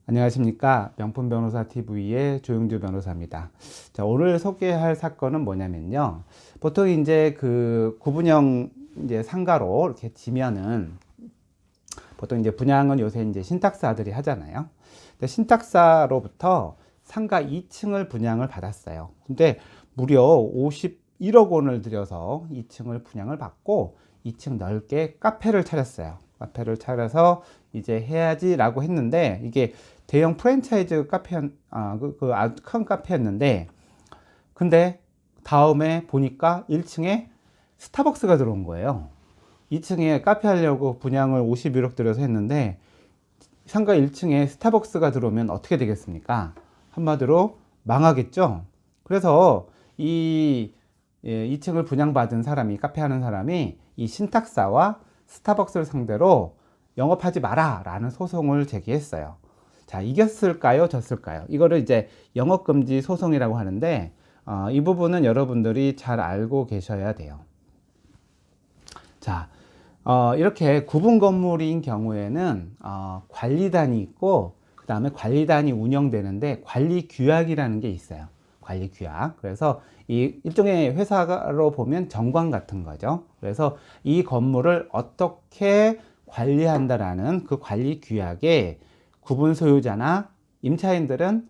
안녕하십니까. 명품 변호사 TV의 조용주 변호사입니다. 자, 오늘 소개할 사건은 뭐냐면요. 보통 이제 그 구분형 이제 상가로 이렇게 지면은 보통 이제 분양은 요새 이제 신탁사들이 하잖아요. 근데 신탁사로부터 상가 2층을 분양을 받았어요. 근데 무려 51억 원을 들여서 2층을 분양을 받고 2층 넓게 카페를 차렸어요. 카페를 차려서 이제 해야지라고 했는데 이게 대형 프랜차이즈 카페, 아주 큰 카페였는데, 근데 다음에 보니까 1층에 스타벅스가 들어온 거예요. 2층에 카페 하려고 분양을 51억 들여서 했는데, 상가 1층에 스타벅스가 들어오면 어떻게 되겠습니까? 한마디로 망하겠죠? 그래서 이 2층을 분양받은 사람이, 카페 하는 사람이 이 신탁사와 스타벅스를 상대로 영업하지 마라 라는 소송을 제기했어요. 자, 이겼을까요? 졌을까요? 이거를 이제 영업금지 소송이라고 하는데, 이 부분은 여러분들이 잘 알고 계셔야 돼요. 자, 이렇게 구분 건물인 경우에는 관리단이 있고, 그 다음에 관리단이 운영되는데 관리 규약이라는 게 있어요. 관리 규약. 그래서 이 일종의 회사로 보면 정관 같은 거죠. 그래서 이 건물을 어떻게 관리한다라는 그 관리 규약에 구분 소유자나 임차인들은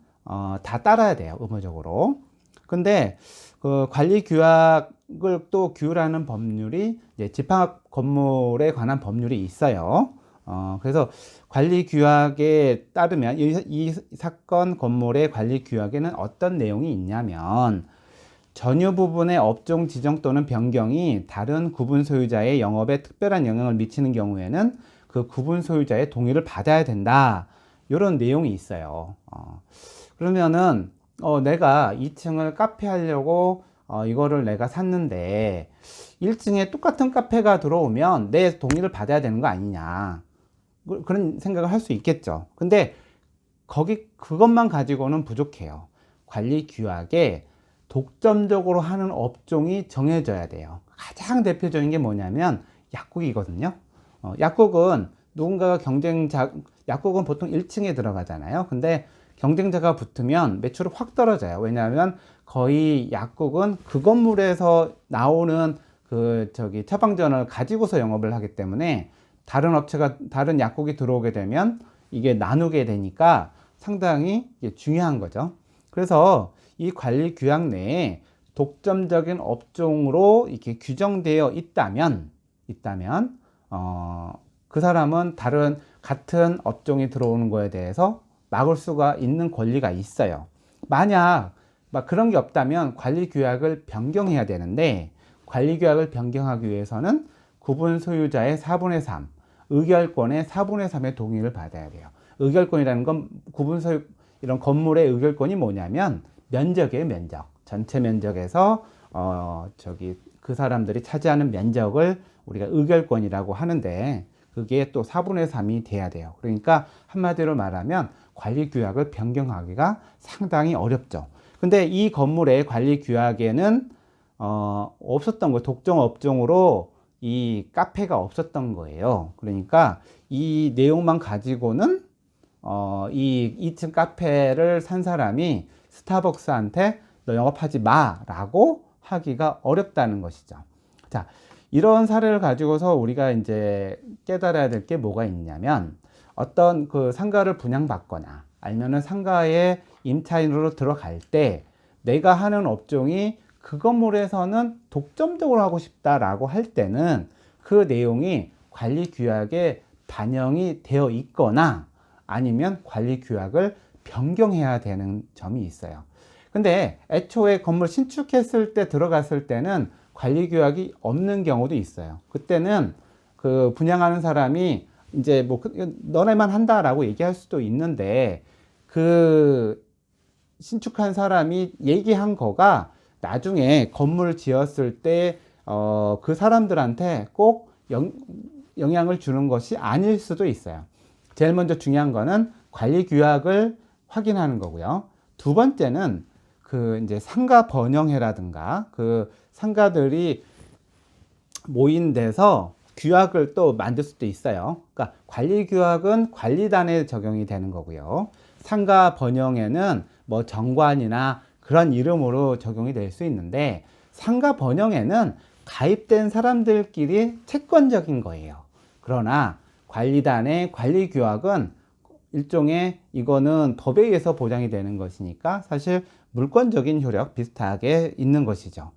다 따라야 돼요, 의무적으로. 근데 그 관리 규약을 또 규율하는 법률이 이제 집합 건물에 관한 법률이 있어요. 그래서 관리 규약에 따르면 이 사건 건물의 관리 규약에는 어떤 내용이 있냐면, 전유 부분의 업종 지정 또는 변경이 다른 구분 소유자의 영업에 특별한 영향을 미치는 경우에는 그 구분 소유자의 동의를 받아야 된다. 이런 내용이 있어요. 그러면은 내가 2층을 카페 하려고 이거를 내가 샀는데 1층에 똑같은 카페가 들어오면 내 동의를 받아야 되는 거 아니냐, 그런 생각을 할 수 있겠죠. 근데 그것만 가지고는 부족해요. 관리 규약에 독점적으로 하는 업종이 정해져야 돼요. 가장 대표적인 게 뭐냐면 약국이거든요. 약국은 누군가가 약국은 보통 1층에 들어가잖아요. 근데 경쟁자가 붙으면 매출이 확 떨어져요. 왜냐하면 거의 약국은 그 건물에서 나오는 처방전을 가지고서 영업을 하기 때문에 다른 약국이 들어오게 되면 이게 나누게 되니까 상당히 중요한 거죠. 그래서 이 관리 규약 내에 독점적인 업종으로 이렇게 규정되어 있다면, 그 사람은 같은 업종이 들어오는 거에 대해서 막을 수가 있는 권리가 있어요. 만약 막 그런 게 없다면 관리 규약을 변경해야 되는데, 관리 규약을 변경하기 위해서는 구분 소유자의 4분의 3, 의결권의 4분의 3의 동의를 받아야 돼요. 의결권이라는 건 이런 건물의 의결권이 뭐냐면 면적이에요, 면적. 전체 면적에서 그 사람들이 차지하는 면적을 우리가 의결권이라고 하는데, 그게 또 4분의 3이 돼야 돼요. 그러니까 한마디로 말하면 관리 규약을 변경하기가 상당히 어렵죠. 근데 이 건물의 관리 규약에는 없었던 거예요. 독점 업종으로 이 카페가 없었던 거예요. 그러니까 이 내용만 가지고는 이 2층 카페를 산 사람이 스타벅스한테 너 영업하지 마라고 하기가 어렵다는 것이죠. 자, 이런 사례를 가지고서 우리가 이제 깨달아야 될 게 뭐가 있냐면, 어떤 그 상가를 분양받거나 아니면은 상가에 임차인으로 들어갈 때 내가 하는 업종이 그 건물에서는 독점적으로 하고 싶다라고 할 때는 그 내용이 관리 규약에 반영이 되어 있거나 아니면 관리 규약을 변경해야 되는 점이 있어요. 근데 애초에 건물 신축했을 때 들어갔을 때는 관리 규약이 없는 경우도 있어요. 그때는 그 분양하는 사람이 이제 너네만 한다라고 얘기할 수도 있는데, 그 신축한 사람이 얘기한 거가 나중에 건물을 지었을 때 그 사람들한테 꼭 영향을 주는 것이 아닐 수도 있어요. 제일 먼저 중요한 거는 관리 규약을 확인하는 거고요. 두 번째는 그 이제 상가 번영회라든가 그 상가들이 모인 데서 규약을 또 만들 수도 있어요. 그러니까 관리 규약은 관리단에 적용이 되는 거고요. 상가 번영에는 뭐 정관이나 그런 이름으로 적용이 될 수 있는데, 상가 번영에는 가입된 사람들끼리 채권적인 거예요. 그러나 관리단의 관리 규약은 일종의, 이거는 법에 의해서 보장이 되는 것이니까 사실 물권적인 효력 비슷하게 있는 것이죠.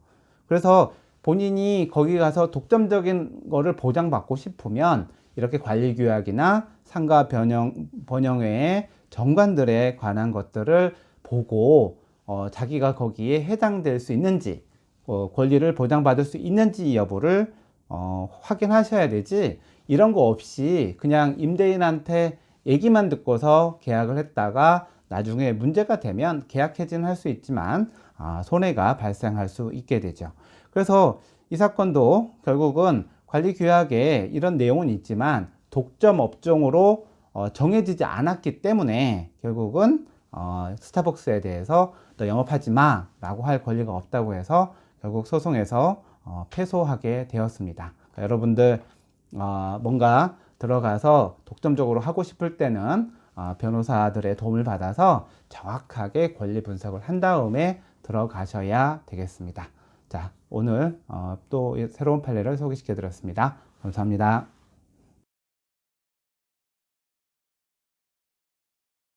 그래서 본인이 거기 가서 독점적인 거를 보장받고 싶으면 이렇게 관리규약이나 상가 번영회의 정관들에 관한 것들을 보고 자기가 거기에 해당될 수 있는지, 권리를 보장받을 수 있는지 여부를 확인하셔야 되지, 이런 거 없이 그냥 임대인한테 얘기만 듣고서 계약을 했다가 나중에 문제가 되면 계약 해지는 수 있지만 손해가 발생할 수 있게 되죠. 그래서 이 사건도 결국은 관리규약에 이런 내용은 있지만 독점 업종으로 정해지지 않았기 때문에 결국은 스타벅스에 대해서 너 영업하지 마 라고 할 권리가 없다고 해서 결국 소송에서 패소하게 되었습니다. 그러니까 여러분들 뭔가 들어가서 독점적으로 하고 싶을 때는 변호사들의 도움을 받아서 정확하게 권리 분석을 한 다음에 들어가셔야 되겠습니다. 자, 오늘 또 새로운 판례를 소개시켜 드렸습니다. 감사합니다.